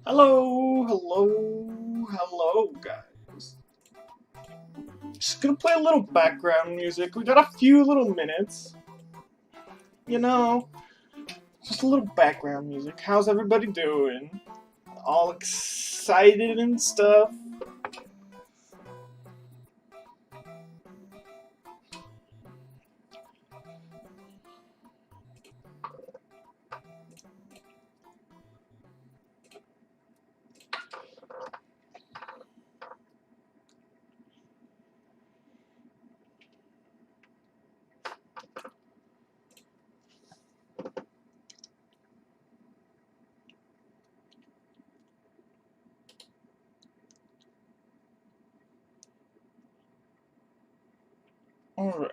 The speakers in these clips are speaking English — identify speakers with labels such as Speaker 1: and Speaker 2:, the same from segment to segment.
Speaker 1: Hello, guys. Just gonna play a little background music. We got a few little minutes. You know, just a little background music. How's everybody doing? All excited and stuff? Alright.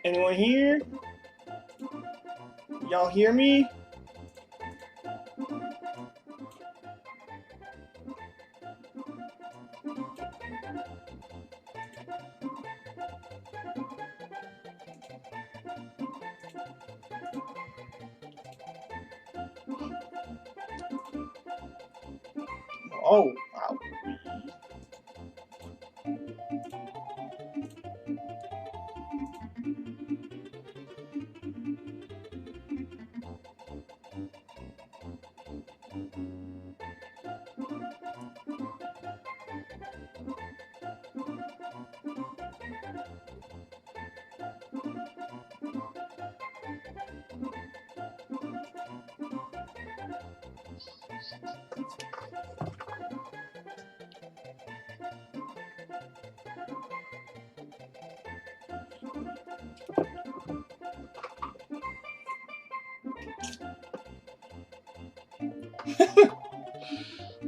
Speaker 1: Anyone here? Y'all hear me? Oh, wow.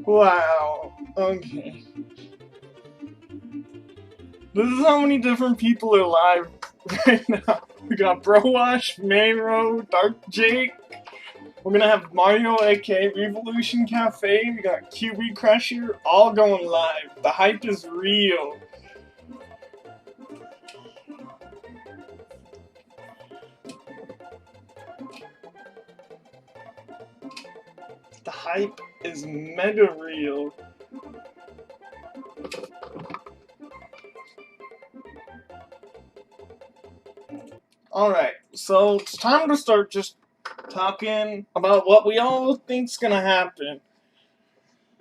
Speaker 1: Wow. Okay. This is how many different people are live right now. We got Browash, Mayro, Dark Jake. We're gonna have Mario aka Revolution Cafe. We got QB Crusher, all going live. The hype is real. The hype is mega real. Alright, so it's time to start just talking about what we all think's gonna happen.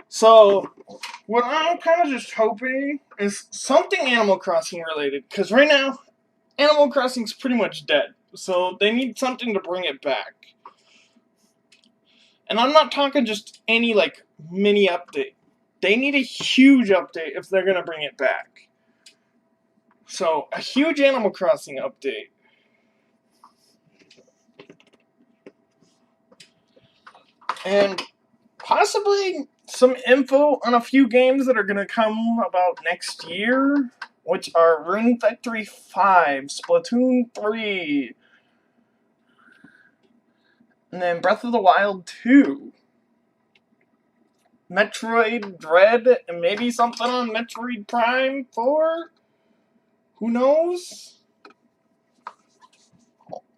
Speaker 1: So, what I'm kind of just hoping is something Animal Crossing related, because right now, Animal Crossing's pretty much dead. So, they need something to bring it back. And I'm not talking just any, like, mini update. They need a huge update if they're gonna bring it back. So, a huge Animal Crossing update. And possibly some info on a few games that are going to come about next year, which are Rune Factory 5, Splatoon 3, and then Breath of the Wild 2, Metroid Dread, and maybe something on Metroid Prime 4? Who knows?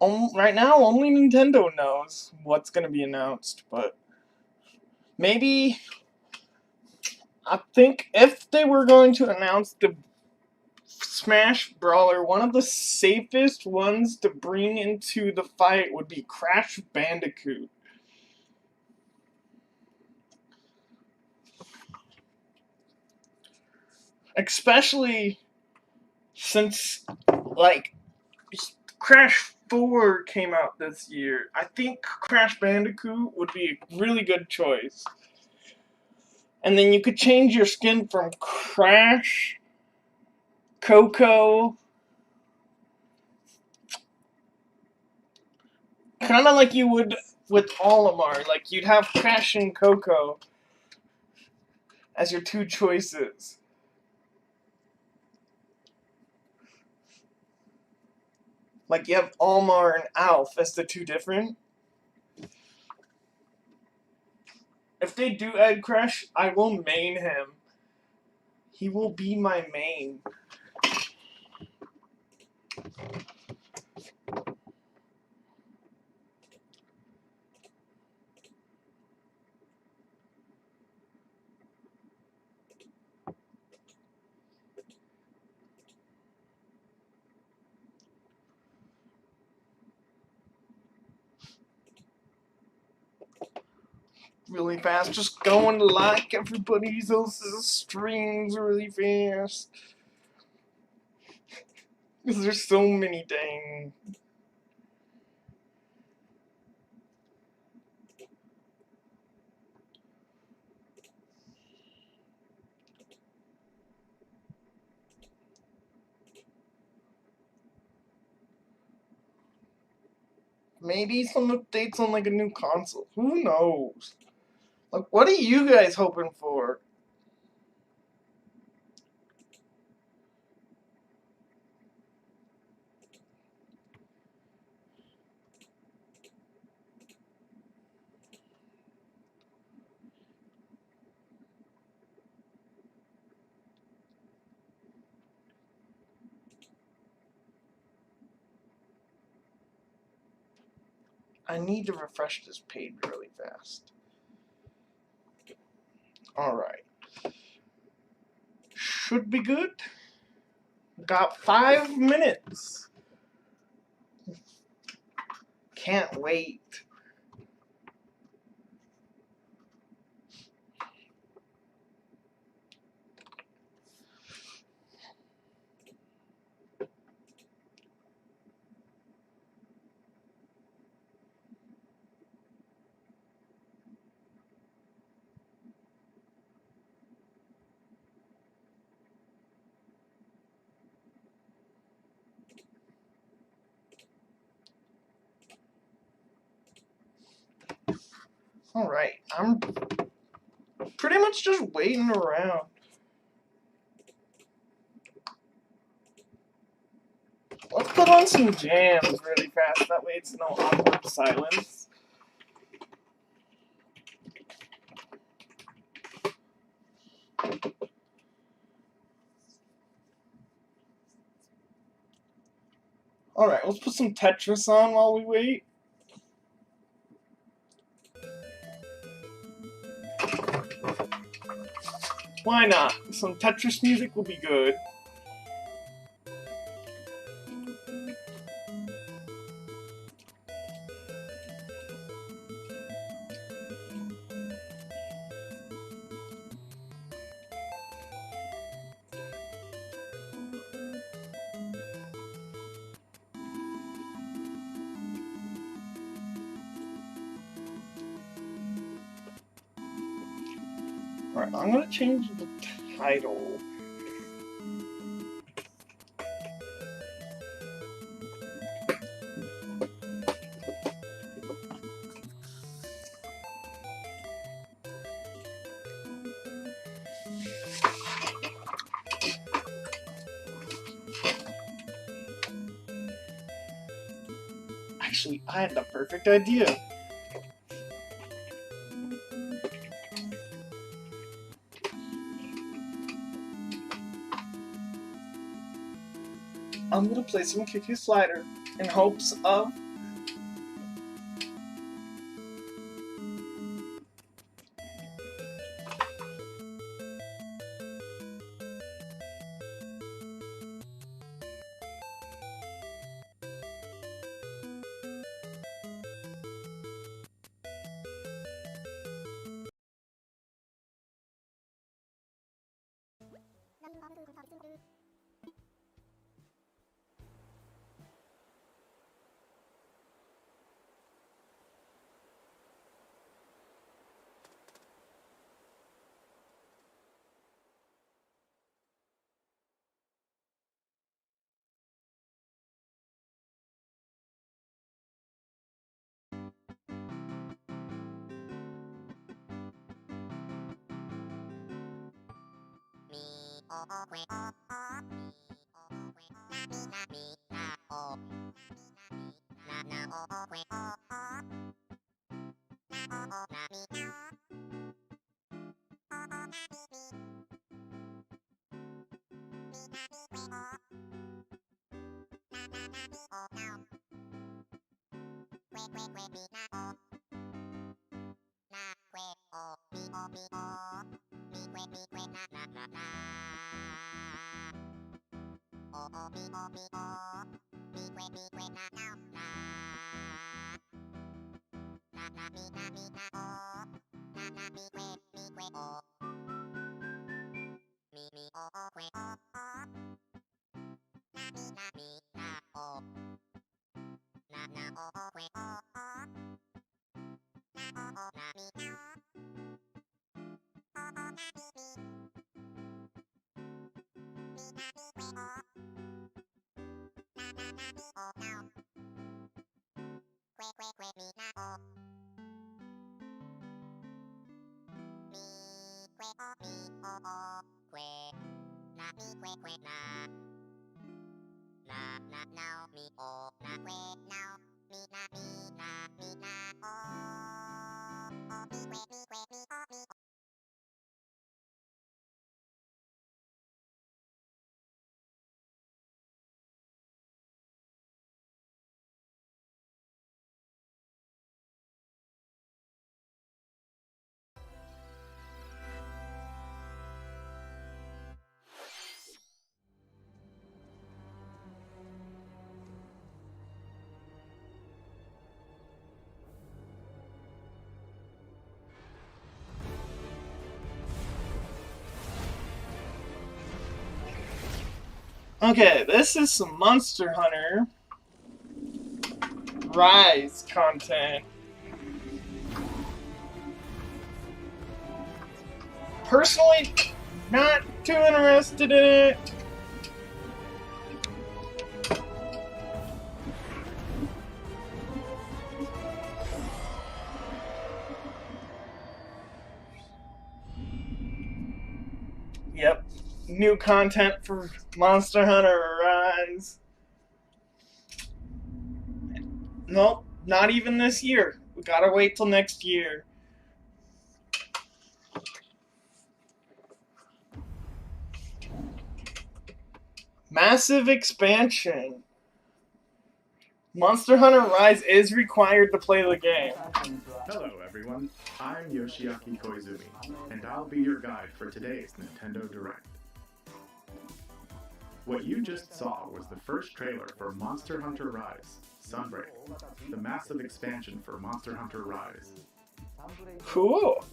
Speaker 1: Right now, only Nintendo knows what's going to be announced, but maybe I think if they were going to announce the Smash Brawler, one of the safest ones to bring into the fight would be Crash Bandicoot. Especially since, like, Crash 4 came out this year. I think Crash Bandicoot would be a really good choice. And then you could change your skin from Crash, Coco, kind of like you would with Olimar. Like, you'd have Crash and Coco as your two choices. Like, you have Olimar and Alf as the two different. If they do Ed Crush, I will main him. He will be my main. Really fast, just going to like everybody else's streams really fast. Because there's so many dang. Maybe some updates on like a new console. Who knows? Like, what are you guys hoping for? I need to refresh this page really fast. Alright. Should be good. Got 5 minutes. Can't wait. Alright, I'm pretty much just waiting around. Let's put on some jams really fast, that way it's no awkward silence. Alright, let's put some Tetris on while we wait. Why not? Some Tetris music will be good. Alright, I'm gonna change the title. Actually, I had the perfect idea. I'm gonna play some Kirby Slider in hopes of Okay, this is some Monster Hunter Rise content. Personally, not too interested in it. Yep, new content for Monster Hunter Rise. Nope, not even this year. We gotta wait till next year. Massive expansion. Monster Hunter Rise is required to play the game.
Speaker 2: Hello everyone, I'm Yoshiaki Koizumi, and I'll be your guide for today's Nintendo Direct. What you just saw was the first trailer for Monster Hunter Rise, Sunbreak, the massive expansion for Monster Hunter Rise.
Speaker 1: Cool.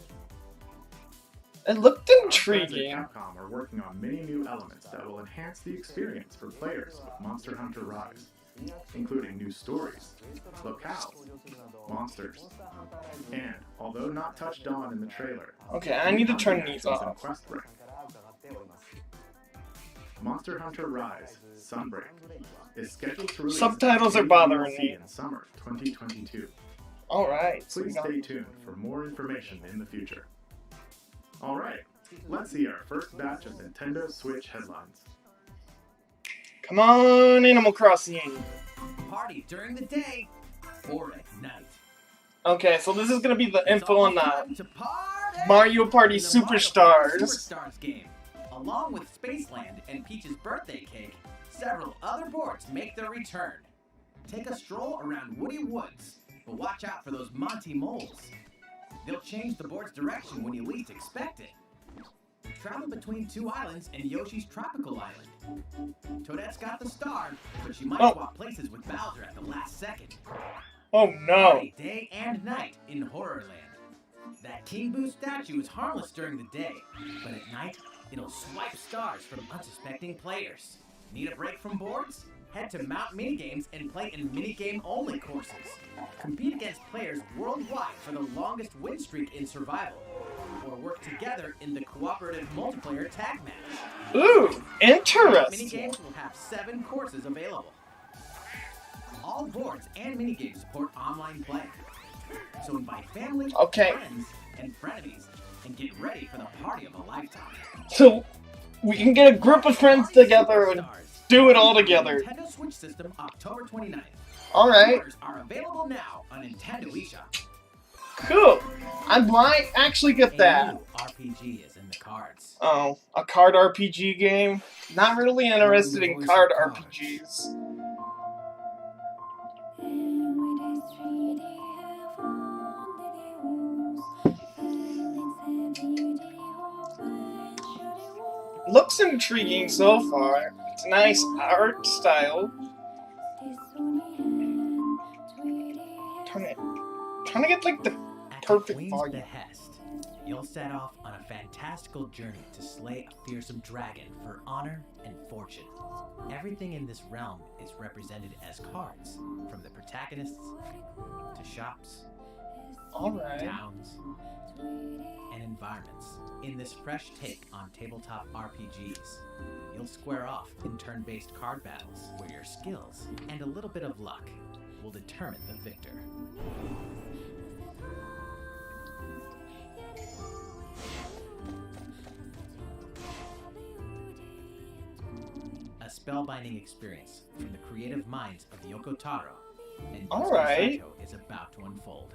Speaker 1: It looked intriguing.
Speaker 2: Capcom are working on many new elements that will enhance the experience for players with Monster Hunter Rise, including new stories, locales, monsters, and, although not touched on in the trailer,
Speaker 1: okay, I need to turn these off.
Speaker 2: Quest rank. Monster Hunter Rise, Sunbreak, is scheduled to release
Speaker 1: Subtitles are bothering me.
Speaker 2: in summer 2022.
Speaker 1: Alright.
Speaker 2: Please stay tuned for more information in the future. Alright, let's see our first batch of Nintendo Switch headlines.
Speaker 1: Come on, Animal Crossing.
Speaker 3: Party during the day or at night.
Speaker 1: Okay, so this is gonna be the info on the
Speaker 3: To party!
Speaker 1: Mario Party
Speaker 3: In the Mario Party
Speaker 1: Superstars.
Speaker 3: Superstars game. Along with Spaceland and Peach's birthday cake, several other boards make their return. Take a stroll around Woody Woods, but watch out for those Monty moles. They'll change the board's direction when you least expect it. Travel between two islands and Yoshi's tropical island. Toadette's got the star, but she might swap places with Bowser at the last second.
Speaker 1: Oh no.
Speaker 3: Party day and night in Horrorland. That King Boo statue is harmless during the day, but at night, it'll swipe stars from unsuspecting players. Need a break from boards? Head to Mount Minigames and play in minigame-only courses. Compete against players worldwide for the longest win streak in survival. Or work together in the cooperative multiplayer tag match.
Speaker 1: Ooh, interesting.
Speaker 3: Minigames will have 7 courses available. All boards and minigames support online play. So invite family, friends, and frenemies, and get ready for the party of a lifetime.
Speaker 1: So we can get a group of friends together and do it all together.
Speaker 3: Nintendo Switch system, October 29th.
Speaker 1: Alright.
Speaker 3: Orders are available now on Nintendo eShop.
Speaker 1: Cool. I might actually get that.
Speaker 3: A new RPG is in the cards.
Speaker 1: Oh, a card RPG game? Not really interested in card RPGs. looks intriguing so far. It's a nice art style. Trying to get like the perfect
Speaker 3: Queen's
Speaker 1: volume.
Speaker 3: behest, you'll set off on a fantastical journey to slay a fearsome dragon for honor and fortune. Everything in this realm is represented as cards, from the protagonists to shops,
Speaker 1: Alright.
Speaker 3: towns, and environments. In this fresh take on tabletop RPGs, you'll square off in turn-based card battles where your skills and a little bit of luck will determine the victor. A spellbinding experience from the creative minds of Yoko Taro and
Speaker 1: Alright.
Speaker 3: Saito is about to unfold.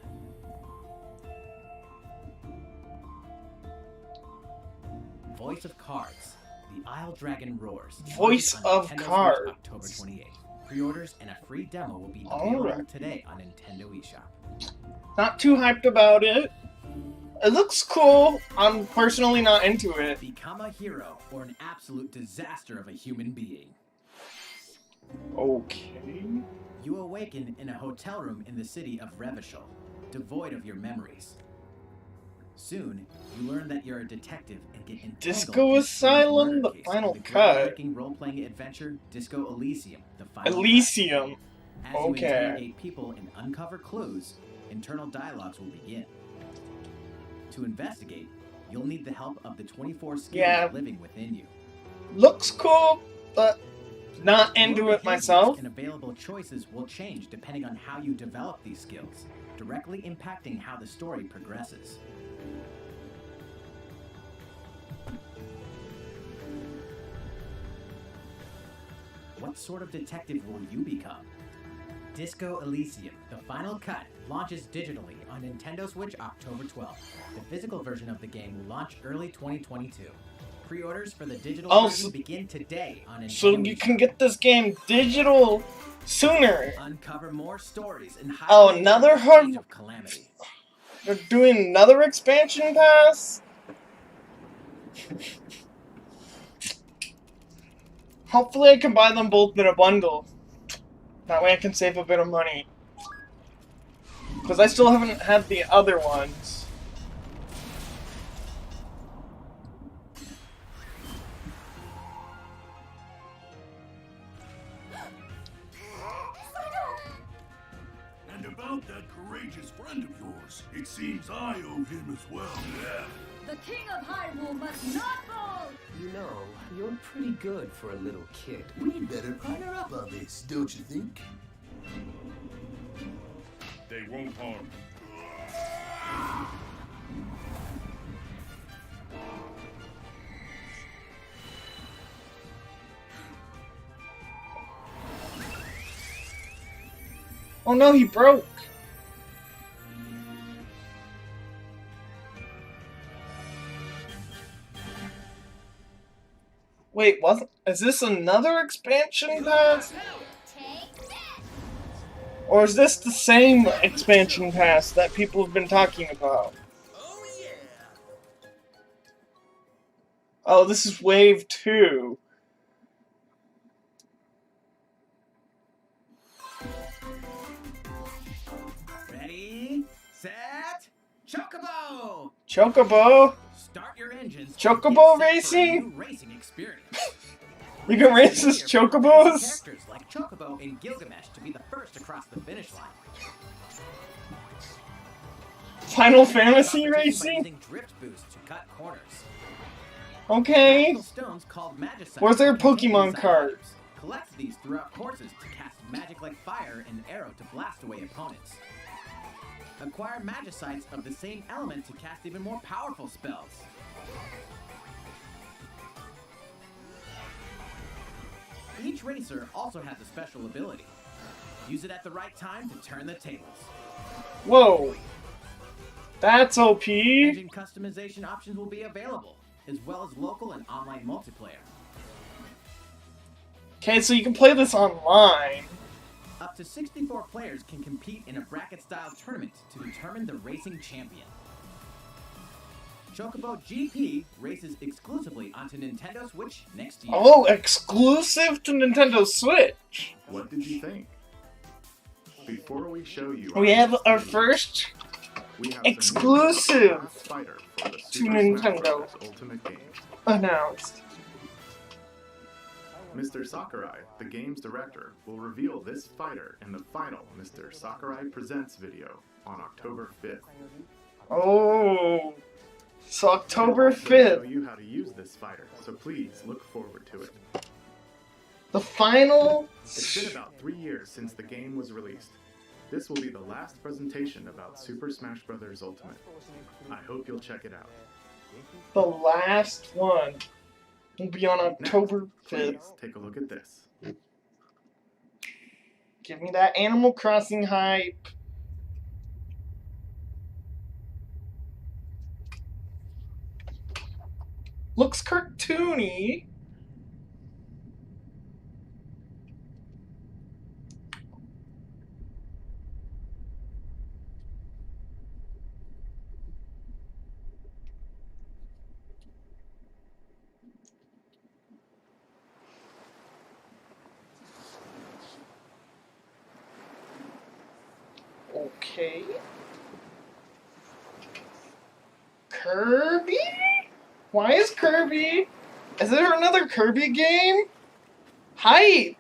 Speaker 3: Voice of Cards, The Isle Dragon Roars.
Speaker 1: Voice
Speaker 3: on
Speaker 1: of
Speaker 3: Nintendo Switch,
Speaker 1: Cards.
Speaker 3: October 28th. Pre-orders and a free demo will be available
Speaker 1: Alright.
Speaker 3: today on Nintendo eShop.
Speaker 1: Not too hyped about it. It looks cool. I'm personally not into it.
Speaker 3: Become a hero or an absolute disaster of a human being.
Speaker 1: Okay.
Speaker 3: You awaken in a hotel room in the city of Revachol, devoid of your memories. Soon, you learn that you're a detective and get entangled
Speaker 1: Disco
Speaker 3: in a
Speaker 1: Asylum,
Speaker 3: murder
Speaker 1: the
Speaker 3: case
Speaker 1: final
Speaker 3: in the
Speaker 1: cut.
Speaker 3: groundbreaking role-playing adventure Disco Elysium, the final
Speaker 1: Elysium.
Speaker 3: cut. As you
Speaker 1: Okay.
Speaker 3: interrogate people and uncover clues, internal dialogues will begin. To investigate, you'll need the help of the 24 skills
Speaker 1: Yeah.
Speaker 3: living within you.
Speaker 1: Looks cool, but not
Speaker 3: Your
Speaker 1: into it
Speaker 3: behaviors
Speaker 1: myself.
Speaker 3: and available choices will change depending on how you develop these skills, directly impacting how the story progresses. What sort of detective will you become? Disco Elysium, the final cut, launches digitally on Nintendo Switch October 12th. The physical version of the game will launch early 2022. Pre-orders for the digital
Speaker 1: Oh,
Speaker 3: version
Speaker 1: so-
Speaker 3: begin today on Nintendo
Speaker 1: So you can
Speaker 3: eShop.
Speaker 1: get this game digital sooner.
Speaker 3: Uncover more stories and
Speaker 1: Oh,
Speaker 3: highlight
Speaker 1: another
Speaker 3: the
Speaker 1: hard-
Speaker 3: Age of Calamity.
Speaker 1: They're doing another expansion pass? Hopefully I can buy them both in a bundle. That way I can save a bit of money. Because I still haven't had the other ones.
Speaker 4: And about that courageous friend of yours, it seems I owe him as well. Yeah.
Speaker 5: The King of Hyrule must not fall!
Speaker 6: You know, you're pretty good for a little kid.
Speaker 4: We better partner up on this, don't you think?
Speaker 7: They won't harm you.
Speaker 1: Oh no, he broke! Wait, is this another expansion pass? Or is this the same expansion pass that people have been talking about?
Speaker 4: Oh yeah.
Speaker 1: Oh, this is Wave 2.
Speaker 3: Ready, set, Chocobo!
Speaker 1: Chocobo?
Speaker 3: Start your engines.
Speaker 1: Chocobo
Speaker 3: and get set for a
Speaker 1: racing?
Speaker 3: new racing experience.
Speaker 1: You can race as chocobos?
Speaker 3: Characters like Chocobo and Gilgamesh to be the first across the finish line.
Speaker 1: Final Fantasy
Speaker 3: Competition by
Speaker 1: racing?
Speaker 3: using drift boost to cut corners.
Speaker 1: Okay.
Speaker 3: Magical stones called Magicites
Speaker 1: Where's their
Speaker 3: contain
Speaker 1: Pokemon
Speaker 3: inside
Speaker 1: cards?
Speaker 3: items. Collect these throughout courses to cast magic like fire and arrow to blast away opponents. Acquire Magicites of the same element to cast even more powerful spells. Each racer also has a special ability. Use it at the right time to turn the tables.
Speaker 1: Whoa. That's OP.
Speaker 3: Engine customization options will be available, as well as local and online multiplayer.
Speaker 1: Okay, so you can play this online.
Speaker 3: Up to 64 players can compete in a bracket-style tournament to determine the racing champion. Chocobo GP races exclusively onto Nintendo Switch next year.
Speaker 1: Oh, exclusive to Nintendo Switch.
Speaker 2: What did you think? Before we show you
Speaker 1: We have our
Speaker 2: next
Speaker 1: first
Speaker 2: we have
Speaker 1: exclusive
Speaker 2: fighter for the
Speaker 1: to
Speaker 2: Super Smash
Speaker 1: Nintendo
Speaker 2: Bros. Ultimate game.
Speaker 1: announced.
Speaker 2: Mr. Sakurai, the game's director, will reveal this fighter in the final Mr. Sakurai Presents video on October 5th.
Speaker 1: Oh, so October
Speaker 2: He'll also show
Speaker 1: 5th.
Speaker 2: you how to use this fighter, so please look forward to it.
Speaker 1: The final.
Speaker 2: It's been about 3 years since the game was released. This will be the last presentation about Super Smash Bros. Ultimate. I hope you'll check it out.
Speaker 1: The last one will be on October 5th.
Speaker 2: Please take a look at this.
Speaker 1: Give me that Animal Crossing hype. Looks cartoony. Okay. Kirby? Why is Kirby? Is there another Kirby game? Hype!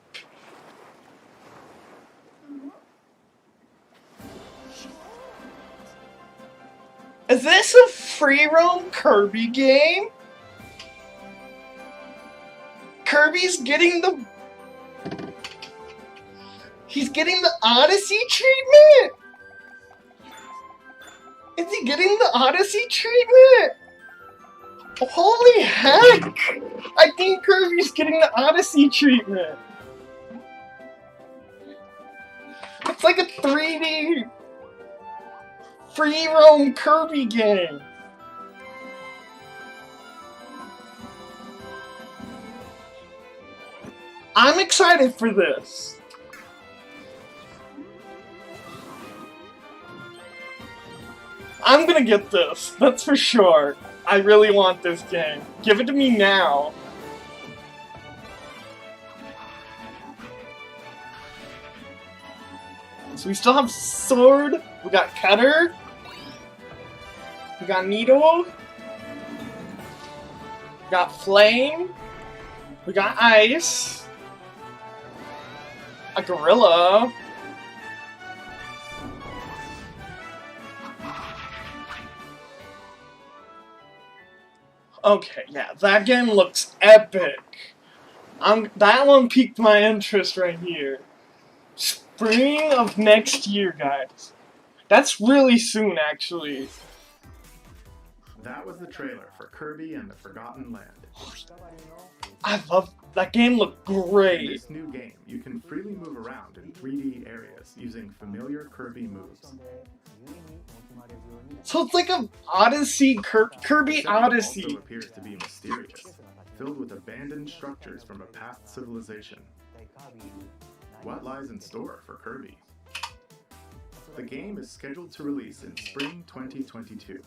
Speaker 1: Is this a free roam Kirby game? Kirby's getting the... He's getting the Odyssey treatment? Is he getting the Odyssey treatment? Holy heck! I think Kirby's getting the Odyssey treatment. It's like a 3D free roam Kirby game. I'm excited for this. I'm gonna get this, that's for sure. I really want this game. Give it to me now. So we still have Sword, we got Cutter, we got Needle, we got Flame, we got Ice, a Gorilla, okay, yeah, that game looks epic. That one piqued my interest right here. Spring of next year, guys. That's really soon, actually.
Speaker 2: That was the trailer for Kirby and the Forgotten Land.
Speaker 1: I love that game. Looked
Speaker 2: In
Speaker 1: great.
Speaker 2: this new game, you can freely move around in 3D areas using familiar Kirby moves.
Speaker 1: So it's like a Odyssey, Kirby
Speaker 2: The setting
Speaker 1: Odyssey.
Speaker 2: also appears to be mysterious, filled with abandoned structures from a past civilization. What lies in store for Kirby? The game is scheduled to release in spring 2022.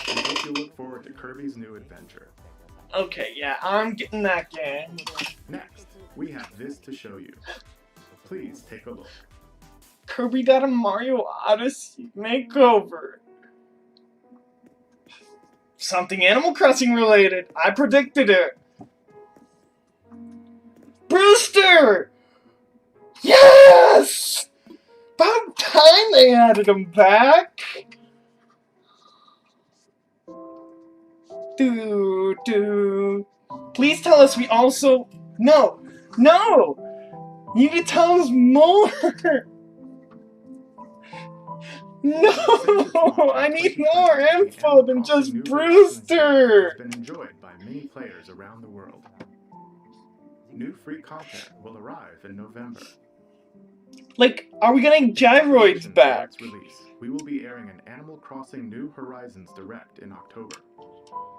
Speaker 2: We hope you look forward to Kirby's new adventure.
Speaker 1: Okay, yeah, I'm getting that game.
Speaker 2: Next, we have this to show you. Please take a look.
Speaker 1: Kirby got a Mario Odyssey makeover. Something Animal Crossing related. I predicted it. Brewster! Yes! About time they added him back. Please tell us we also... No! You need to tell us more! No! I need more info than just Brewster!
Speaker 2: Has been enjoyed by many players around the world. New free content will arrive in November.
Speaker 1: Like, are we getting gyroids back?
Speaker 2: Its release, we will be airing an Animal Crossing New Horizons Direct in October.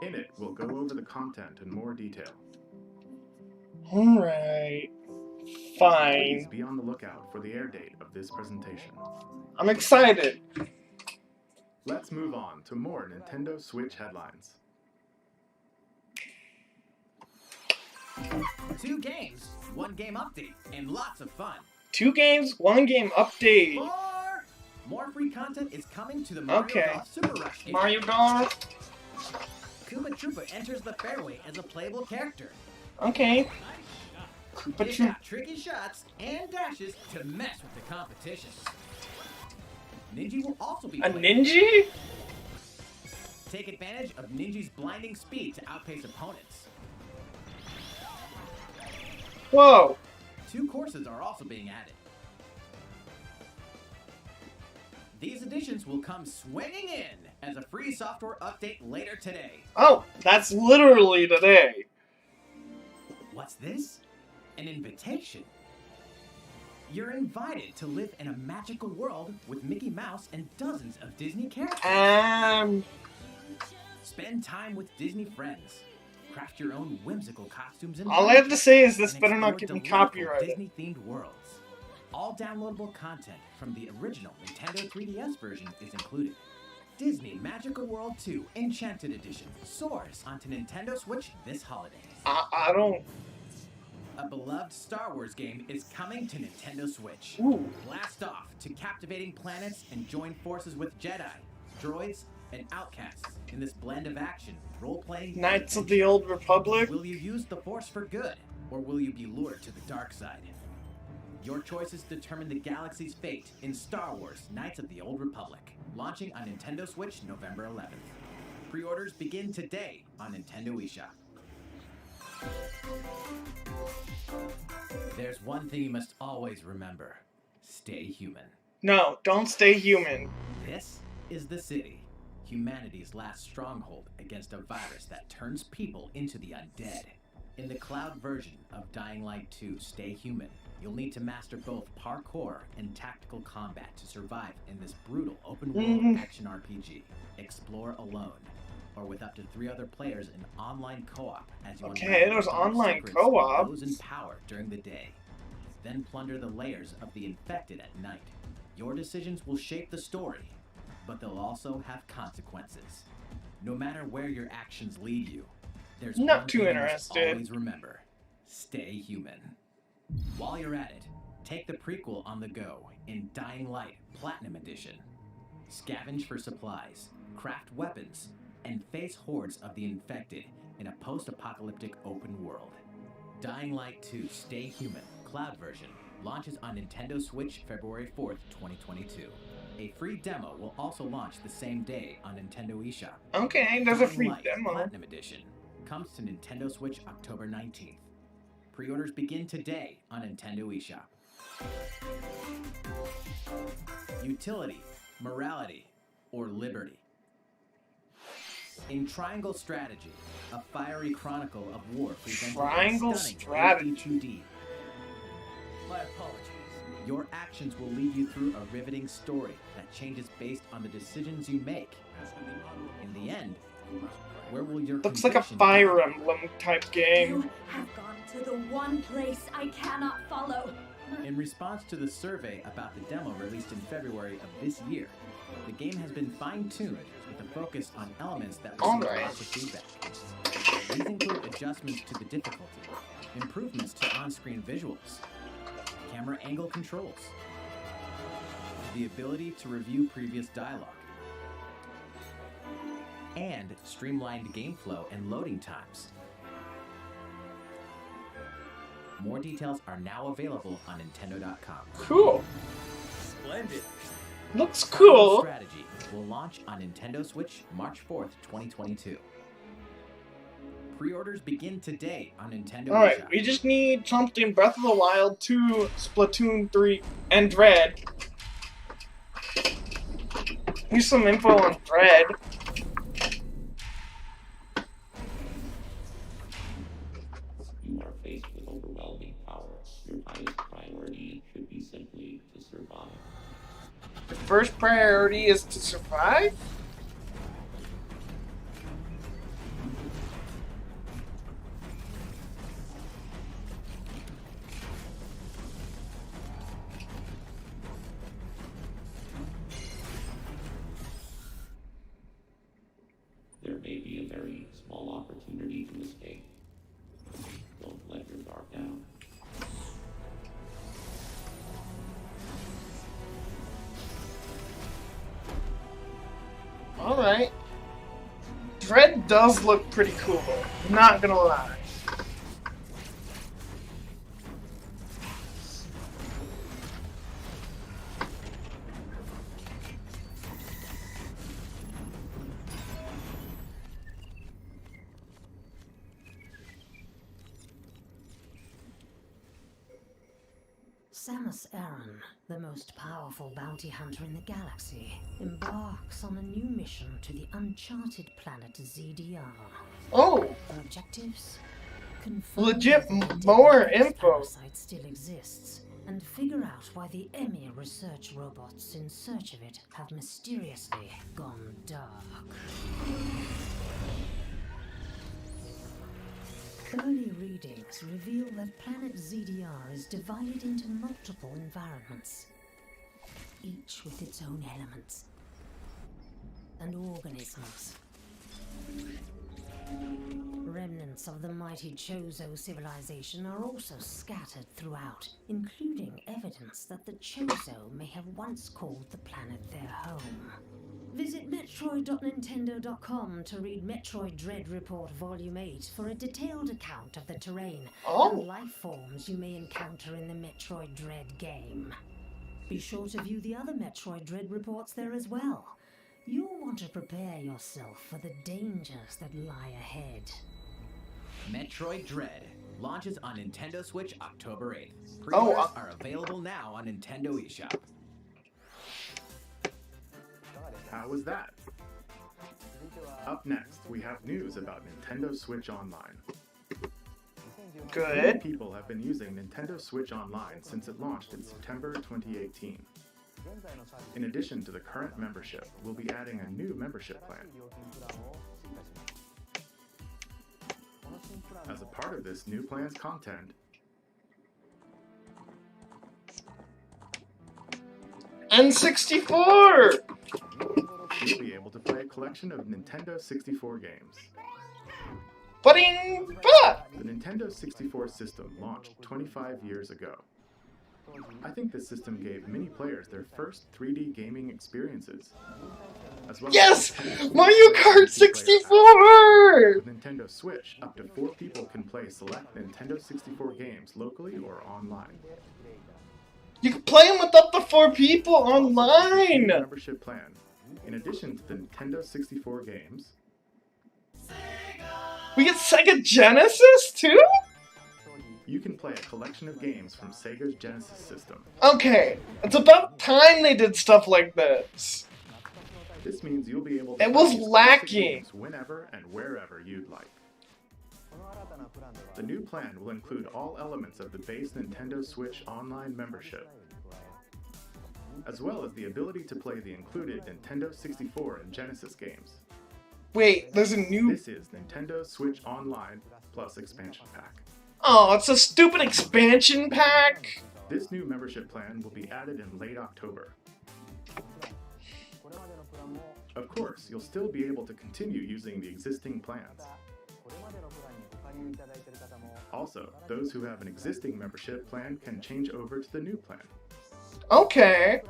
Speaker 2: In it, we'll go over the content in more detail.
Speaker 1: Alright.
Speaker 2: Please
Speaker 1: Fine.
Speaker 2: be on the lookout for the air date of this presentation.
Speaker 1: I'm excited.
Speaker 2: Let's move on to more Nintendo Switch headlines.
Speaker 3: 2 games, 1 game update, and lots of fun.
Speaker 1: 2 games, 1 game update.
Speaker 3: More free content is coming to the Mario
Speaker 1: Okay.
Speaker 3: Golf Super Rush game.
Speaker 1: Mario Golf.
Speaker 3: Koopa Troopa enters the fairway as a playable character.
Speaker 1: Okay. Koopa
Speaker 3: He's
Speaker 1: Troop.
Speaker 3: got tricky shots and dashes to mess with the competition. Ninja will also be
Speaker 1: A
Speaker 3: playable.
Speaker 1: Ninja?
Speaker 3: Take advantage of Ninja's blinding speed to outpace opponents.
Speaker 1: Whoa.
Speaker 3: 2 courses are also being added. These additions will come swinging in as a free software update later today.
Speaker 1: Oh, that's literally today.
Speaker 3: What's this? An invitation. You're invited to live in a magical world with Mickey Mouse and dozens of Disney characters. Spend time with Disney friends. Craft your own whimsical costumes and
Speaker 1: All I have to say is this
Speaker 3: and
Speaker 1: better not
Speaker 3: explore
Speaker 1: get me
Speaker 3: delightful
Speaker 1: copyrighted.
Speaker 3: Disney-themed worlds. All downloadable content from the original Nintendo 3DS version is included. Disney Magical World 2 Enchanted Edition soars onto Nintendo Switch this holiday.
Speaker 1: I don't.
Speaker 3: A beloved Star Wars game is coming to Nintendo Switch.
Speaker 1: Ooh.
Speaker 3: Blast off to captivating planets and join forces with Jedi, droids, and outcasts in this blend of action, role-playing, and
Speaker 1: Knights of
Speaker 3: adventure.
Speaker 1: the Old Republic.
Speaker 3: Will you use the Force for good, or will you be lured to the dark side? Your choices determine the galaxy's fate in Star Wars Knights of the Old Republic, launching on Nintendo Switch November 11th. Pre-orders begin today on Nintendo eShop. There's one thing you must always remember. Stay human.
Speaker 1: No, don't stay human.
Speaker 3: This is the city, humanity's last stronghold against a virus that turns people into the undead. In the cloud version of Dying Light 2 Stay Human, you'll need to master both parkour and tactical combat to survive in this brutal open-world action RPG. Explore alone, or with up to 3 other players in online co-op as you
Speaker 1: Okay,
Speaker 3: unravel
Speaker 1: there's
Speaker 3: the dark
Speaker 1: online
Speaker 3: secrets
Speaker 1: co-op.
Speaker 3: of those in power during the day. Then plunder the layers of the infected at night. Your decisions will shape the story, but they'll also have consequences. No matter where your actions lead you, there's
Speaker 1: Not
Speaker 3: one
Speaker 1: too
Speaker 3: thing you must
Speaker 1: interested.
Speaker 3: always remember. Stay human. While you're at it, take the prequel on the go in Dying Light Platinum Edition. Scavenge for supplies, craft weapons, and face hordes of the infected in a post-apocalyptic open world. Dying Light 2 Stay Human Cloud version launches on Nintendo Switch February 4th, 2022. A free demo will also launch the same day on Nintendo eShop.
Speaker 1: Okay, there's a
Speaker 3: Dying
Speaker 1: free
Speaker 3: Light
Speaker 1: demo.
Speaker 3: Platinum Edition comes to Nintendo Switch October 19th. Pre-orders begin today on Nintendo eShop. Utility, morality, or liberty. In Triangle Strategy, a fiery chronicle of war presented
Speaker 1: Triangle
Speaker 3: in stunning
Speaker 1: Strategy.
Speaker 3: HD 2D. My apologies. Your actions will lead you through a riveting story that changes based on the decisions you make. In the end, where will your
Speaker 1: Looks like a
Speaker 3: conviction
Speaker 1: Fire
Speaker 3: guide you?
Speaker 1: Emblem type game.
Speaker 5: You have gone to the one place I cannot follow.
Speaker 3: In response to the survey about the demo released in February of this year, the game has been fine-tuned with a focus on elements that receive
Speaker 1: Alright.
Speaker 3: lots of feedback. These include adjustments to the difficulty, improvements to on-screen visuals, camera angle controls, the ability to review previous dialogue, and streamlined game flow and loading times. More details are now available on Nintendo.com.
Speaker 1: Cool.
Speaker 3: Splendid.
Speaker 1: Looks
Speaker 3: Triangle
Speaker 1: cool.
Speaker 3: Strategy will launch on Nintendo Switch March 4th, 2022. Pre-orders begin today on Nintendo
Speaker 1: Alright,
Speaker 3: eShop.
Speaker 1: we just need something Breath of the Wild 2, Splatoon 3, and Dread. Here's some info on Dread.
Speaker 8: You are faced with overwhelming power. Your highest priority should be simply to survive.
Speaker 1: The first priority is to survive?
Speaker 8: be a very small opportunity to escape. Don't let your guard down.
Speaker 1: Alright. Dread does look pretty cool, not gonna lie.
Speaker 9: Samus Aran, the most powerful bounty hunter in the galaxy, embarks on a new mission to the uncharted planet ZDR.
Speaker 1: Oh!
Speaker 9: Objectives? Confirm
Speaker 1: Legit
Speaker 9: whether the
Speaker 1: more
Speaker 9: dangerous
Speaker 1: info.
Speaker 9: parasite still exists, and figure out why the EMI research robots in search of it have mysteriously gone dark. Early readings reveal that planet ZDR is divided into multiple environments, each with its own elements and organisms. Remnants of the mighty Chozo civilization are also scattered throughout, including evidence that the Chozo may have once called the planet their home. Visit Metroid.Nintendo.com to read Metroid Dread Report Volume 8 for a detailed account of the terrain and life forms you may encounter in the Metroid Dread game. Be sure to view the other Metroid Dread reports there as well. You'll want to prepare yourself for the dangers that lie ahead.
Speaker 3: Metroid Dread launches on Nintendo Switch October 8th. Pre-orders are available now on Nintendo eShop.
Speaker 2: How was that? Up next, we have news about Nintendo Switch Online.
Speaker 1: Good.
Speaker 2: Many people have been using Nintendo Switch Online since it launched in September 2018. In addition to the current membership, we'll be adding a new membership plan. As a part of this new plan's content,
Speaker 1: N64!
Speaker 2: you'll be able to play a collection of Nintendo 64 games.
Speaker 1: Butting back!
Speaker 2: The Nintendo 64 system launched 25 years ago. I think this system gave many players their first 3D gaming experiences. As well
Speaker 1: Yes!
Speaker 2: as
Speaker 1: Mario Kart 64!
Speaker 2: With Nintendo Switch, up to 4 people can play select Nintendo 64 games locally or online.
Speaker 1: You can play them with up to 4 people online!
Speaker 2: Membership plan. In addition to the Nintendo 64 games,
Speaker 1: We get Sega Genesis too?
Speaker 2: you can play a collection of games from Sega's Genesis system.
Speaker 1: Okay, it's about time they did stuff like this.
Speaker 2: This means you'll be able to
Speaker 1: It
Speaker 2: play
Speaker 1: was
Speaker 2: these classic
Speaker 1: lacking.
Speaker 2: games whenever and wherever you'd like. The new plan will include all elements of the base Nintendo Switch Online membership, as well as the ability to play the included Nintendo 64 and Genesis games.
Speaker 1: Wait, there's a new...
Speaker 2: This is Nintendo Switch Online plus expansion pack.
Speaker 1: Oh, it's a stupid expansion pack?
Speaker 2: This new membership plan will be added in late October. Of course, you'll still be able to continue using the existing plans. Also, those who have an existing membership plan can change over to the new plan.
Speaker 1: Okay.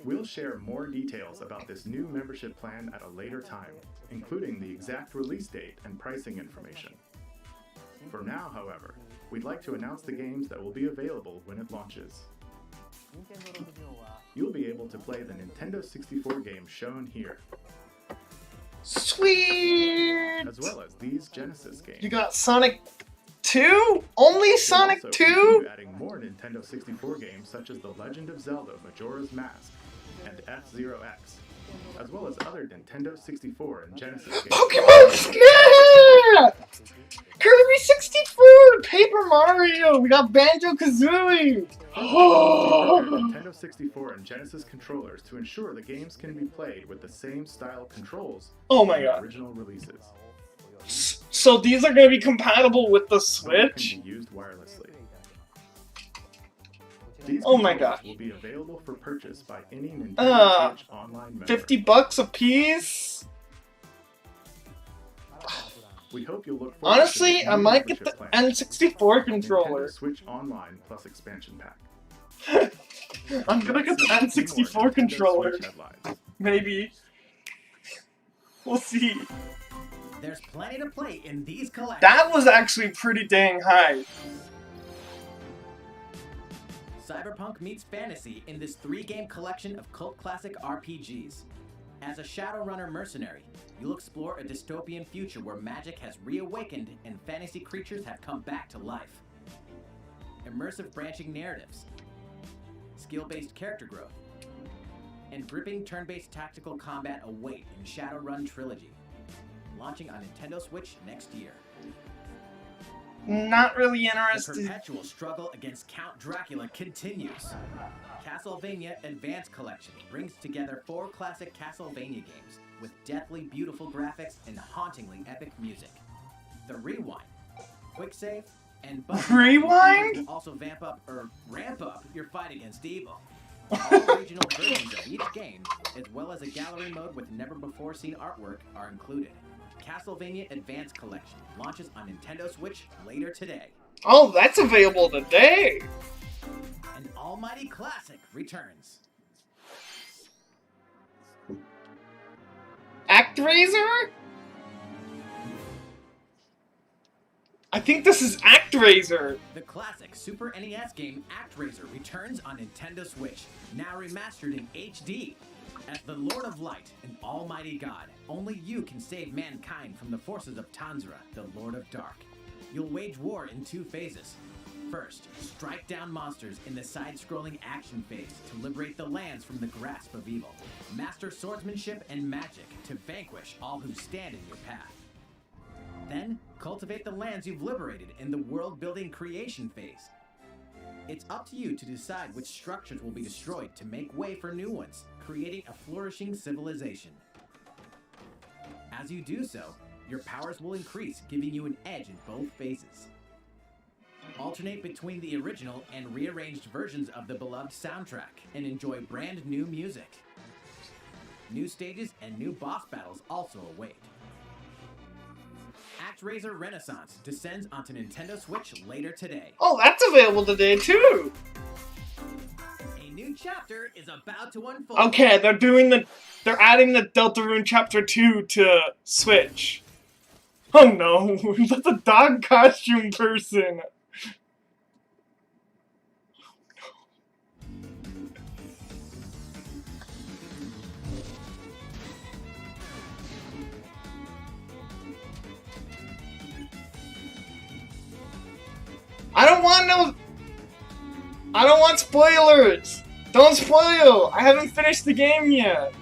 Speaker 2: We'll share more details about this new membership plan at a later time, including the exact release date and pricing information. For now, however, we'd like to announce the games that will be available when it launches. You'll be able to play the Nintendo 64 games shown here,
Speaker 1: Sweet!
Speaker 2: as well as these Genesis games.
Speaker 1: You got Sonic 2? Only
Speaker 2: We'll
Speaker 1: Sonic
Speaker 2: also
Speaker 1: 2?
Speaker 2: continue adding more Nintendo 64 games such as The Legend of Zelda Majora's Mask and F-Zero X, as well as other Nintendo 64 and Genesis games.
Speaker 1: Pokemon Snap! Kirby 64! Paper Mario! We got Banjo-Kazooie!
Speaker 2: Nintendo 64 and Genesis controllers to ensure the games can be played with the same style controls
Speaker 1: Oh my
Speaker 2: as the
Speaker 1: god.
Speaker 2: original releases.
Speaker 1: So these are going to be compatible with the
Speaker 2: Both
Speaker 1: Switch?
Speaker 2: can be used wirelessly. These
Speaker 1: Oh my
Speaker 2: controllers
Speaker 1: god.
Speaker 2: will be available for purchase by any Nintendo Switch online member.
Speaker 1: $50 a piece?
Speaker 2: We hope you'll look forward
Speaker 1: Honestly,
Speaker 2: to
Speaker 1: I might get the N64 controller.
Speaker 2: Nintendo Switch Online plus expansion pack.
Speaker 1: I'm gonna get the N64 controller. Maybe. We'll see.
Speaker 3: There's plenty to play in these collections.
Speaker 1: That was actually pretty dang high.
Speaker 3: Cyberpunk meets fantasy in this 3-game collection of cult classic RPGs. As a Shadowrunner mercenary, you'll explore a dystopian future where magic has reawakened and fantasy creatures have come back to life. Immersive branching narratives, skill-based character growth, and gripping turn-based tactical combat await in Shadowrun Trilogy, launching on Nintendo Switch next year.
Speaker 1: Not really
Speaker 3: The
Speaker 1: interested.
Speaker 3: perpetual struggle against Count Dracula continues. Castlevania Advance Collection brings together 4 classic Castlevania games with deathly beautiful graphics and hauntingly epic music. The Rewind, Quick Save, and
Speaker 1: Rewind?
Speaker 3: also ramp up your fight against evil. All regional versions of each game, as well as a gallery mode with never-before-seen artwork, are included. Castlevania Advance Collection launches on Nintendo Switch later today.
Speaker 1: Oh, that's available today.
Speaker 3: An almighty classic returns.
Speaker 1: ActRaiser? I think this is ActRaiser.
Speaker 3: The classic Super NES game ActRaiser returns on Nintendo Switch, now remastered in HD. As the Lord of Light and Almighty God, only you can save mankind from the forces of Tanzra, the Lord of Dark. You'll wage war in 2 phases. First, strike down monsters in the side-scrolling action phase to liberate the lands from the grasp of evil. Master swordsmanship and magic to vanquish all who stand in your path. Then, cultivate the lands you've liberated in the world-building creation phase. It's up to you to decide which structures will be destroyed to make way for new ones, creating a flourishing civilization. As you do so, your powers will increase, giving you an edge in both phases. Alternate between the original and rearranged versions of the beloved soundtrack, and enjoy brand new music. New stages and new boss battles also await. ActRaiser Renaissance descends onto Nintendo Switch later today.
Speaker 1: Oh, that's available today too.
Speaker 3: A new chapter is about to unfold.
Speaker 1: Okay, they're adding the Deltarune Chapter 2 to Switch. Oh no, that's a dog costume person. I don't want spoilers! Don't spoil! I haven't finished the game yet!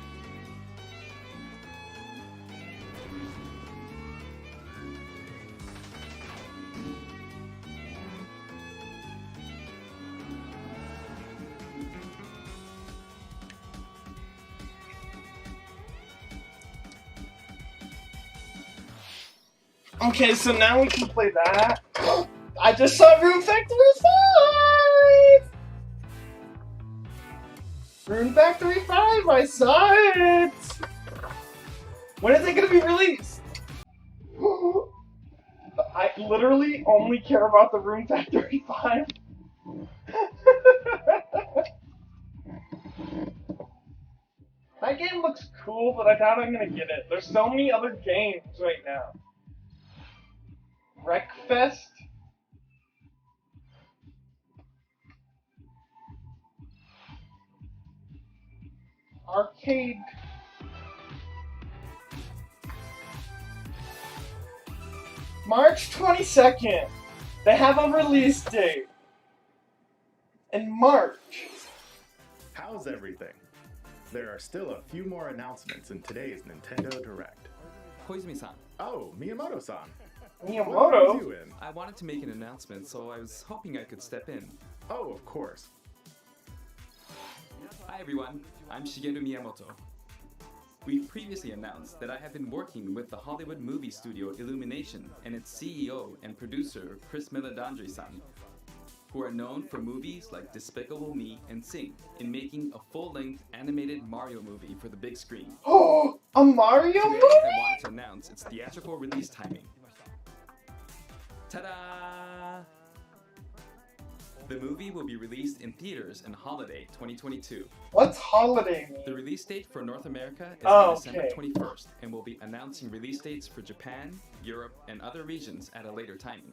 Speaker 1: Okay, so now we can play that. I just saw Rune Factory 5! Rune Factory 5, I saw it! When is it gonna be released? I literally only care about the Rune Factory 5. That game looks cool, but I doubt I'm gonna get it. There's so many other games right now. Wreckfest? Arcade. March 22nd. They have a release date. In March.
Speaker 2: How's everything? There are still a few more announcements in today's Nintendo Direct.
Speaker 10: Koizumi-san.
Speaker 2: Oh, Miyamoto-san.
Speaker 1: Miyamoto?
Speaker 10: I wanted to make an announcement, so I was hoping I could step in.
Speaker 2: Oh, of course.
Speaker 10: Hi everyone, I'm Shigeru Miyamoto. We previously announced that I have been working with the Hollywood movie studio Illumination and its CEO and producer Chris Meledandri-san, who are known for movies like Despicable Me and Sing, in making a full-length animated Mario movie for the big screen.
Speaker 1: Oh, a Mario
Speaker 10: Today,
Speaker 1: movie?
Speaker 10: I wanted to announce its theatrical release timing. Ta-da! The movie will be released in theaters in holiday 2022.
Speaker 1: What's holiday mean?
Speaker 10: The release date for North America is
Speaker 1: Oh,
Speaker 10: December
Speaker 1: okay.
Speaker 10: 21st, and we'll be announcing release dates for Japan, Europe, and other regions at a later timing.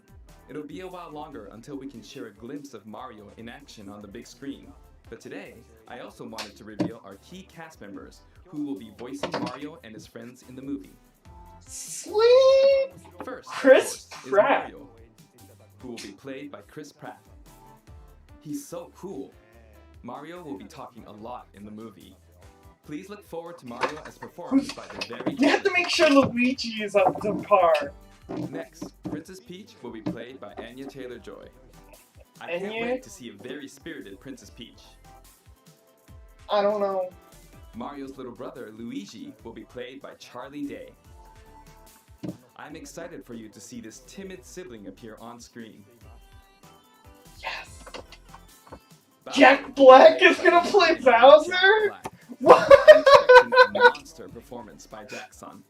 Speaker 10: It'll be a while longer until we can share a glimpse of Mario in action on the big screen. But today, I also wanted to reveal our key cast members who will be voicing Mario and his friends in the movie.
Speaker 1: Sweet!
Speaker 10: First, of
Speaker 1: Chris
Speaker 10: course, is
Speaker 1: Pratt.
Speaker 10: Mario, who will be played by Chris Pratt. He's so cool. Mario will be talking a lot in the movie. Please look forward to Mario as performed by the very
Speaker 1: You have to make sure Luigi is up to par.
Speaker 10: Next, Princess Peach will be played by Anya Taylor-Joy. I can't
Speaker 1: Anya?
Speaker 10: wait to see a very spirited Princess Peach.
Speaker 1: I don't know.
Speaker 10: Mario's little brother, Luigi, will be played by Charlie Day. I'm excited for you to see this timid sibling appear on screen.
Speaker 1: Yes.
Speaker 10: Bowser
Speaker 1: Jack Black is gonna play
Speaker 10: Jack
Speaker 1: Bowser?
Speaker 10: Black.
Speaker 1: What?
Speaker 10: I'm expecting a monster performance by Jack's son.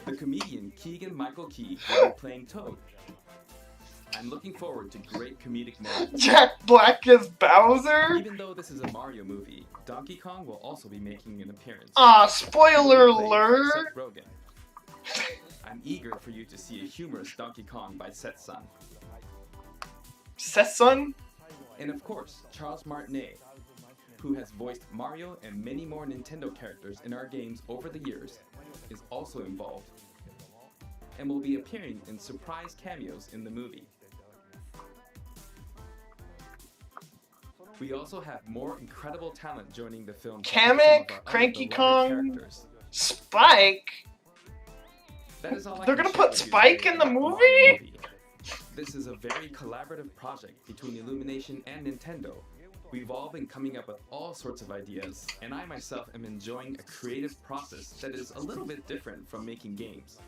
Speaker 10: The comedian Keegan-Michael Key will be playing Toad. I'm looking forward to great comedic moments.
Speaker 1: Jack Black is Bowser?
Speaker 10: Even though this is a Mario movie, Donkey Kong will also be making an appearance.
Speaker 1: Spoiler
Speaker 10: Played by
Speaker 1: alert!
Speaker 10: Seth Rogen. I'm eager for you to see a humorous Donkey Kong by Seth's son.
Speaker 1: Seth's son?
Speaker 10: And of course, Charles Martinet, who has voiced Mario and many more Nintendo characters in our games over the years, is also involved and will be appearing in surprise cameos in the movie. We also have more incredible talent joining the film. to play some of
Speaker 1: Kamek,
Speaker 10: our other
Speaker 1: Cranky
Speaker 10: beloved
Speaker 1: Kong,
Speaker 10: characters.
Speaker 1: Spike?
Speaker 10: That is all I
Speaker 1: They're
Speaker 10: can
Speaker 1: gonna
Speaker 10: share
Speaker 1: put
Speaker 10: with you
Speaker 1: Spike
Speaker 10: today
Speaker 1: in the
Speaker 10: about Mario
Speaker 1: movie?
Speaker 10: This is a very collaborative project between Illumination and Nintendo. We've all been coming up with all sorts of ideas, and I myself am enjoying a creative process that is a little bit different from making games.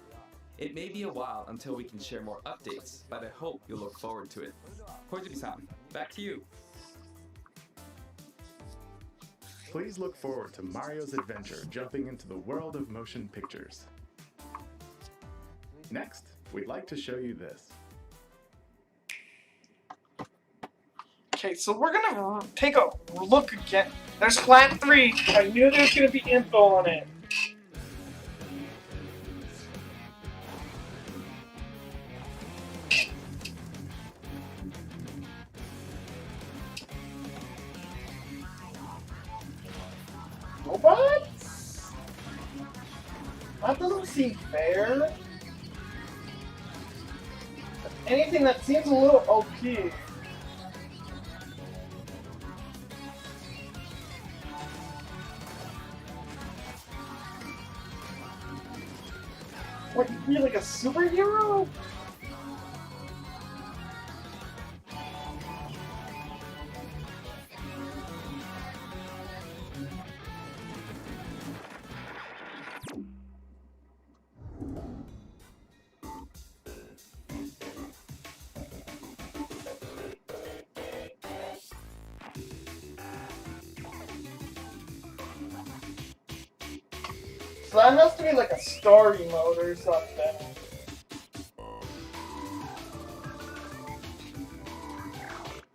Speaker 10: It may be a while until we can share more updates, but I hope you'll look forward to it. Koizumi-san, back to you.
Speaker 2: Please look forward to Mario's adventure jumping into the world of motion pictures. Next, we'd like to show you this.
Speaker 1: Okay, so we're gonna take a look again. There's Splat 3. I knew there was gonna be info on it. Robots? That doesn't seem fair. Anything that seems a little OP. What, you feel like a superhero? So that has to be like a story mode or something.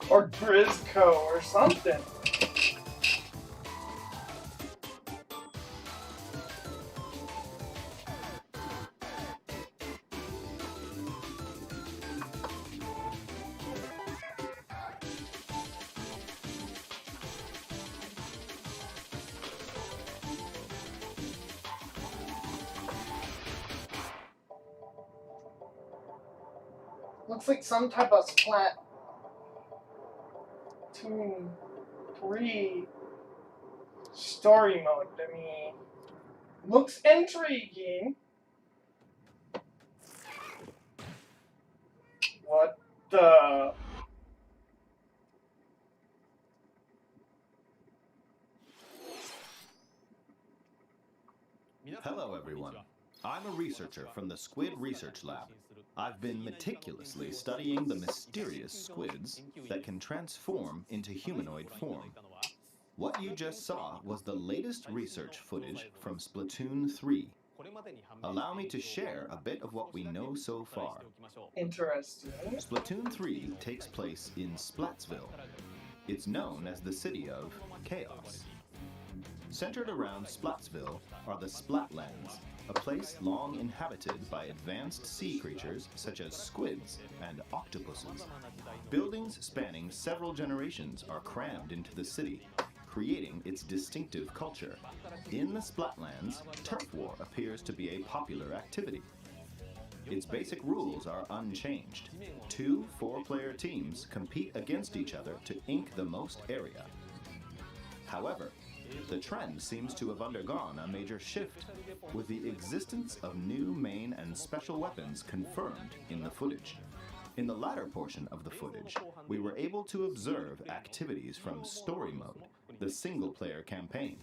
Speaker 1: Or Grisco or something. Looks like some type of Splatoon 3 story mode to me. Looks intriguing. What the?
Speaker 11: Hello, everyone. I'm a researcher from the Squid Research Lab. I've been meticulously studying the mysterious squids that can transform into humanoid form. What you just saw was the latest research footage from Splatoon 3. Allow me to share a bit of what we know so far.
Speaker 1: Interesting.
Speaker 11: Splatoon 3 takes place in Splatsville. It's known as the City of Chaos. Centered around Splatsville are the Splatlands, a place long inhabited by advanced sea creatures such as squids and octopuses. Buildings spanning several generations are crammed into the city, creating its distinctive culture. In the Splatlands, turf war appears to be a popular activity. Its basic rules are unchanged. 2 4-player teams compete against each other to ink the most area. However, the trend seems to have undergone a major shift, with the existence of new main and special weapons confirmed in the footage. In the latter portion of the footage, we were able to observe activities from Story Mode, the single-player campaign.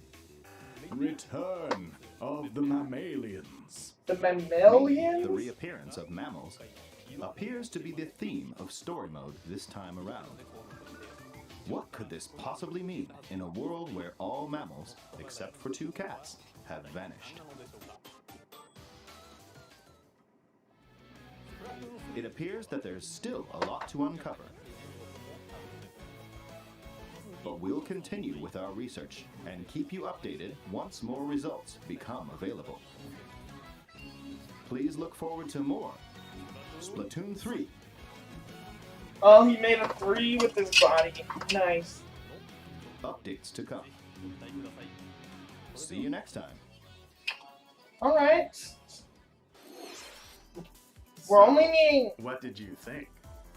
Speaker 2: Return of the mammalians.
Speaker 1: The mammalians?
Speaker 11: The reappearance of mammals appears to be the theme of Story Mode this time around. What could this possibly mean in a world where all mammals, except for 2 cats, have vanished? It appears that there's still a lot to uncover. But we'll continue with our research and keep you updated once more results become available. Please look forward to more Splatoon 3.
Speaker 1: Oh, he made a 3 with his body. Nice.
Speaker 11: Updates to come. See you next time.
Speaker 1: Alright. We're only needing
Speaker 2: What did you think?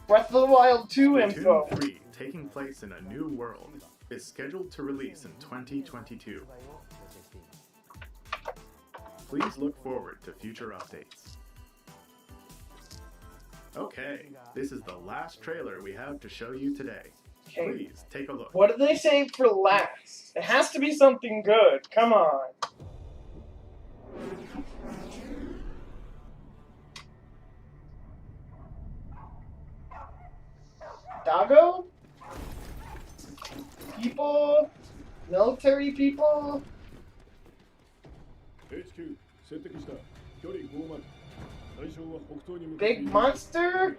Speaker 1: Breath of the Wild 2 info.
Speaker 2: Splatoon 3, taking place in a new world, is scheduled to release in 2022. Please look forward to future updates. Okay, this is the last trailer we have to show you today.
Speaker 1: Okay.
Speaker 2: Please take a look.
Speaker 1: What did they say for last? It has to be something good. Come on. Doggo? People? Military people? Big monster?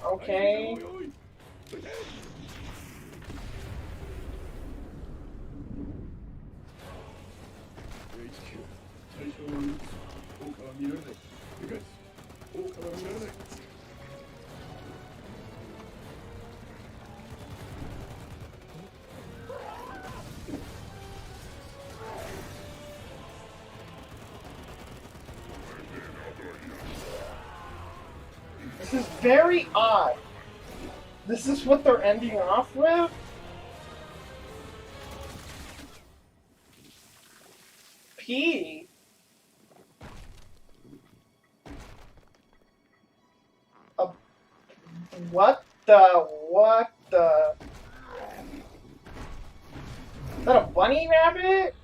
Speaker 1: Okay. This is very odd. This is what they're ending off with? P. What the? Is that a bunny rabbit?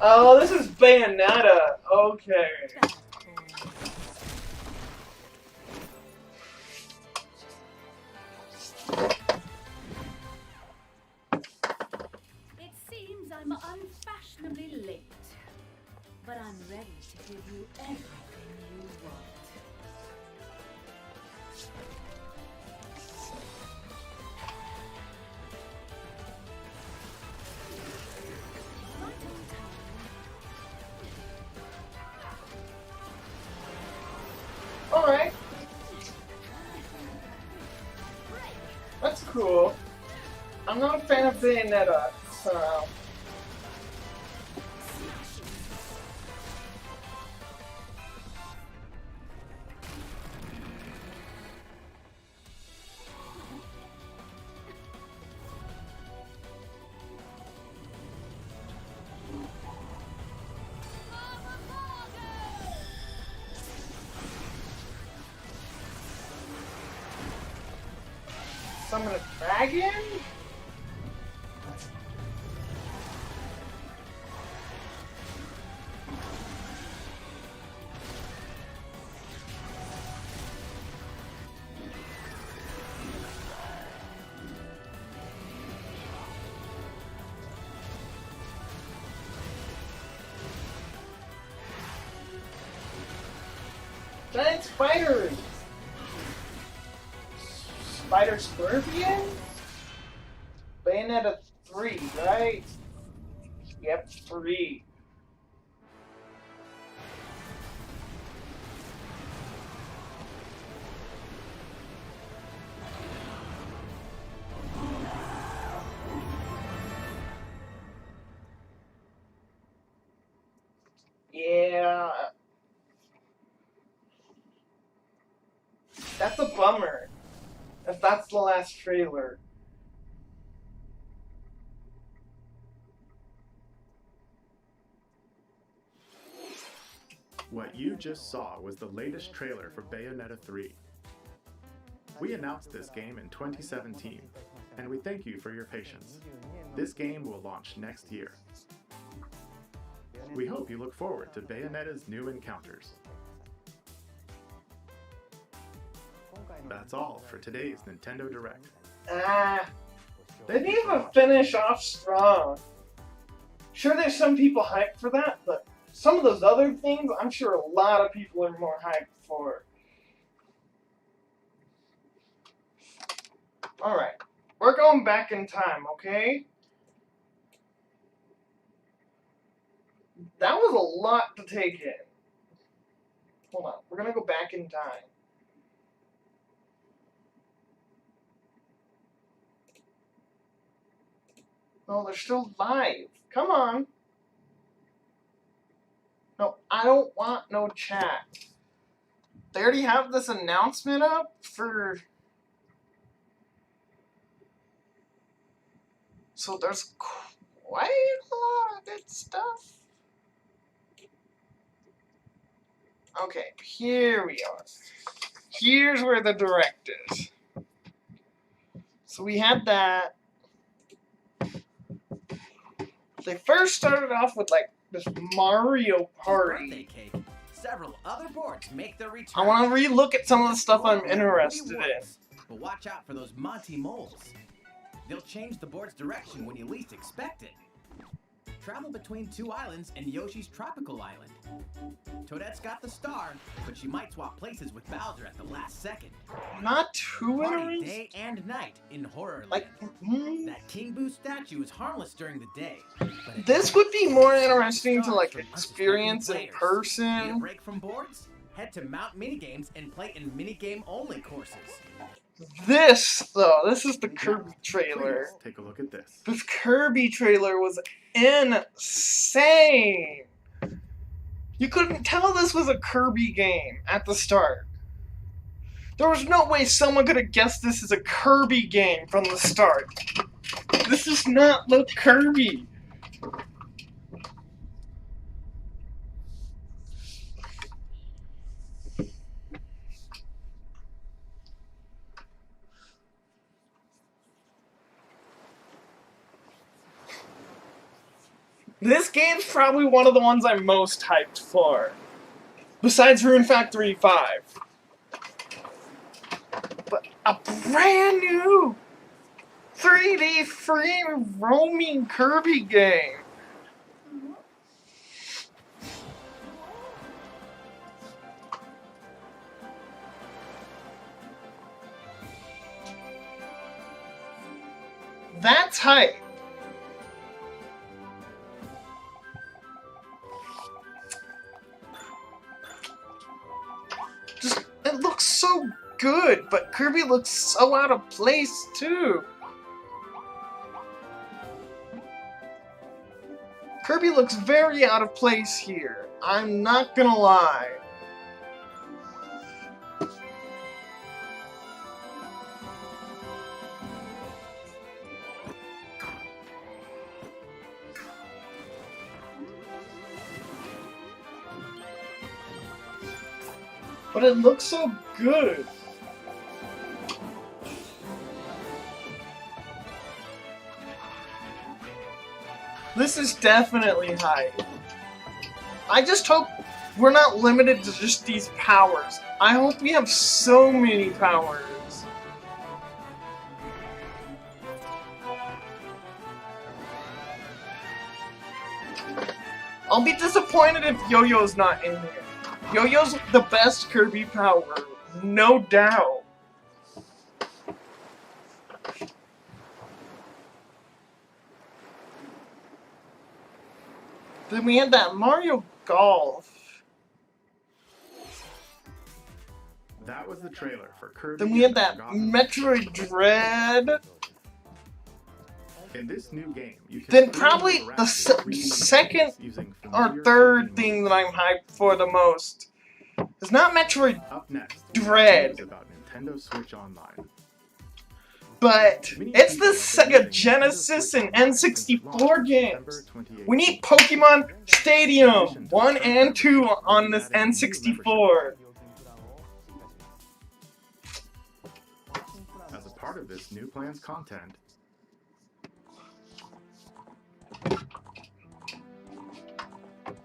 Speaker 1: Oh, this is Bayonetta. Okay.
Speaker 5: It seems I'm unfashionably late, but I'm ready to give you everything you want.
Speaker 1: Alright. That's cool. I'm not a fan of Bayonetta, so... Summon a dragon? Giant spiders! Spider Scorpion? Bayonetta 3, right? Yep, 3. Yeah. That's a bummer. If that's the last trailer.
Speaker 2: What you just saw was the latest trailer for Bayonetta 3. We announced this game in 2017, and we thank you for your patience. This game will launch next year. We hope you look forward to Bayonetta's new encounters. That's all for today's Nintendo Direct.
Speaker 1: They didn't even finish off strong. Sure, there's some people hyped for that, but some of those other things, I'm sure a lot of people are more hyped for. Alright, we're going back in time, okay? That was a lot to take in. Hold on, we're gonna go back in time. No, they're still live. Come on. No, I don't want no chat. They already have this announcement up for... So there's quite a lot of good stuff. Okay, here we are. Here's where the direct is. So we had that. They first started off with like this Mario Party.
Speaker 3: Several other boards make their return.
Speaker 1: I want to re-look at some of the stuff I'm interested in.
Speaker 3: But watch out for those Monty moles. They'll change the board's direction when you least expect it. Travel between 2 islands and Yoshi's tropical island. Toadette's got the star, but she might swap places with Bowser at the last second.
Speaker 1: Not too
Speaker 3: Party day and night in Horror Land. That King Boo statue is harmless during the day. But
Speaker 1: this would be more interesting to like experience in person.
Speaker 3: Need a break from boards? Head to Mount Minigames and play in minigame only courses.
Speaker 1: This, though, this is the Kirby trailer.
Speaker 2: Please take a look at this.
Speaker 1: This Kirby trailer was insane. You couldn't tell this was a Kirby game at the start. There was no way someone could have guessed this is a Kirby game from the start. This does not look Kirby. This game's probably one of the ones I'm most hyped for. Besides Rune Factory 5. But a brand new 3D free roaming Kirby game. That's hype. It looks so good, but Kirby looks so out of place too. Kirby looks very out of place here. I'm not gonna lie. But it looks so good. This is definitely hype. I just hope we're not limited to just these powers. I hope we have so many powers. I'll be disappointed if Yo-Yo's not in here. Yo-Yo's the best Kirby power, no doubt. Then we had that Mario Golf.
Speaker 2: That was the trailer for Kirby.
Speaker 1: Then we had that Metroid Dread.
Speaker 2: In this new game, you can
Speaker 1: then probably the second or third thing that I'm hyped for the most is not Metroid Dread,
Speaker 2: about Nintendo Switch Online.
Speaker 1: But it's the Sega Genesis and N64 games. We need Pokemon Stadium 1 and 2 on this N64.
Speaker 2: As a part of this new plan's content,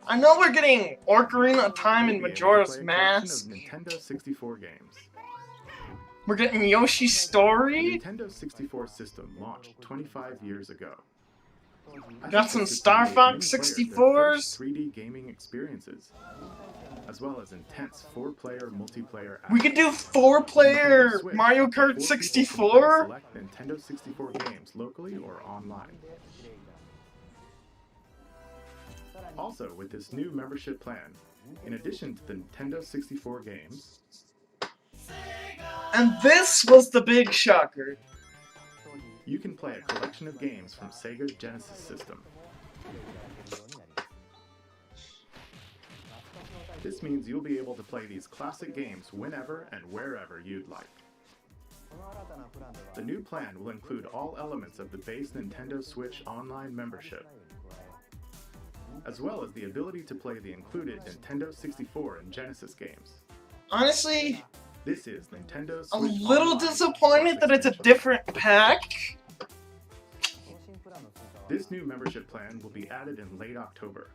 Speaker 1: I know we're getting Ocarina of Time and Majora's Mask.
Speaker 2: Nintendo 64 games.
Speaker 1: We're getting Yoshi's Story.
Speaker 2: The Nintendo 64 system launched 25 years ago.
Speaker 1: Got some Star Fox 64s.
Speaker 2: 3D gaming experiences, as well as intense 4-player multiplayer.
Speaker 1: We could do 4-player Mario Kart 64.
Speaker 2: Select Nintendo 64 games locally or online. Also, with this new membership plan, in addition to the Nintendo 64 games,
Speaker 1: and this was the big shocker,
Speaker 2: you can play a collection of games from Sega Genesis system. This means you'll be able to play these classic games whenever and wherever you'd like. The new plan will include all elements of the base Nintendo Switch Online membership, as well as the ability to play the included Nintendo 64 and Genesis games.
Speaker 1: Honestly,
Speaker 2: this is Nintendo Switch
Speaker 1: a little disappointed that it's a different pack.
Speaker 2: This new membership plan will be added in late October.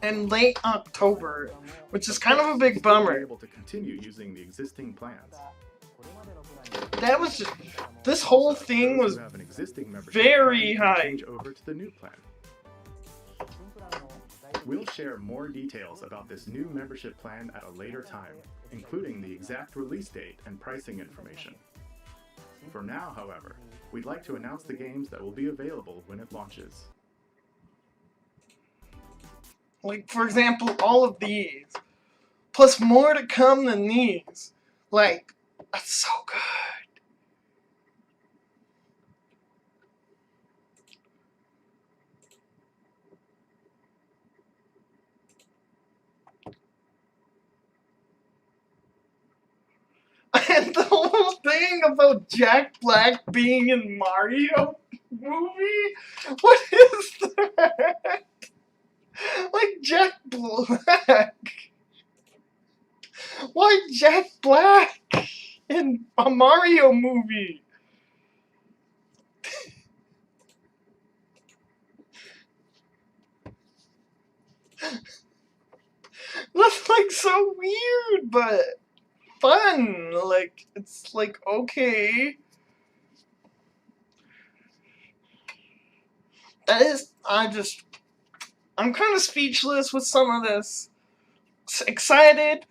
Speaker 1: In late October, which is kind of a big bummer.
Speaker 2: Able to continue using the existing plans.
Speaker 1: That was just, this whole thing was very high.
Speaker 2: Over to the new plan. We'll share more details about this new membership plan at a later time, including the exact release date and pricing information. For now, however, we'd like to announce the games that will be available when it launches.
Speaker 1: Like, for example, all of these. Plus more to come than these. Like, that's so good. And the whole thing about Jack Black being in Mario movie? What is that? Like Jack Black? Why Jack Black in a Mario movie? That's like so weird, but fun. Like, it's like, okay. I'm kind of speechless with some of this. Excited.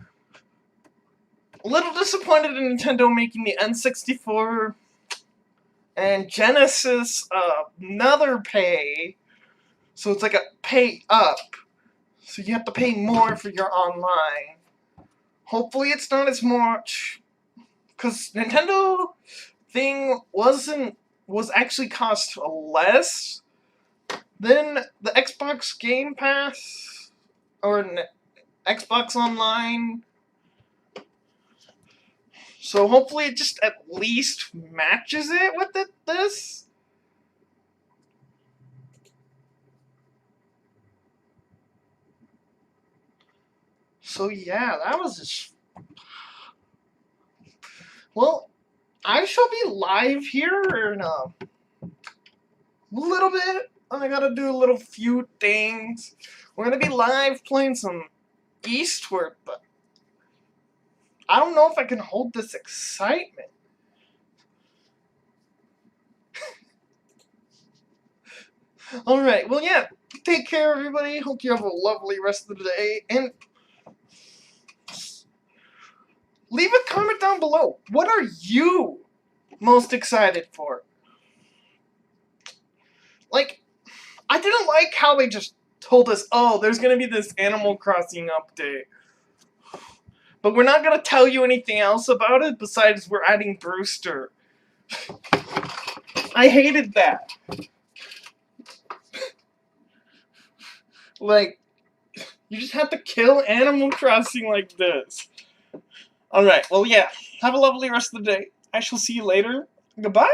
Speaker 1: A little disappointed in Nintendo making the N64 and Genesis another pay. So it's like a pay up. So you have to pay more for your online. Hopefully it's not as much, because Nintendo thing was actually cost less than the Xbox Game Pass or Xbox Online. So hopefully it just at least matches it with this. So yeah, that was just... Well, I shall be live here in a little bit. I gotta do a little few things. We're gonna be live playing some Eastward, but I don't know if I can hold this excitement. Alright, well yeah, take care everybody. Hope you have a lovely rest of the day, and Leave a comment down below. What are you most excited for? Like, I didn't like how they just told us, oh, there's going to be this Animal Crossing update. But we're not going to tell you anything else about it besides we're adding Brewster. I hated that. Like, you just have to kill Animal Crossing like this. Alright, well, yeah. Have a lovely rest of the day. I shall see you later. Goodbye!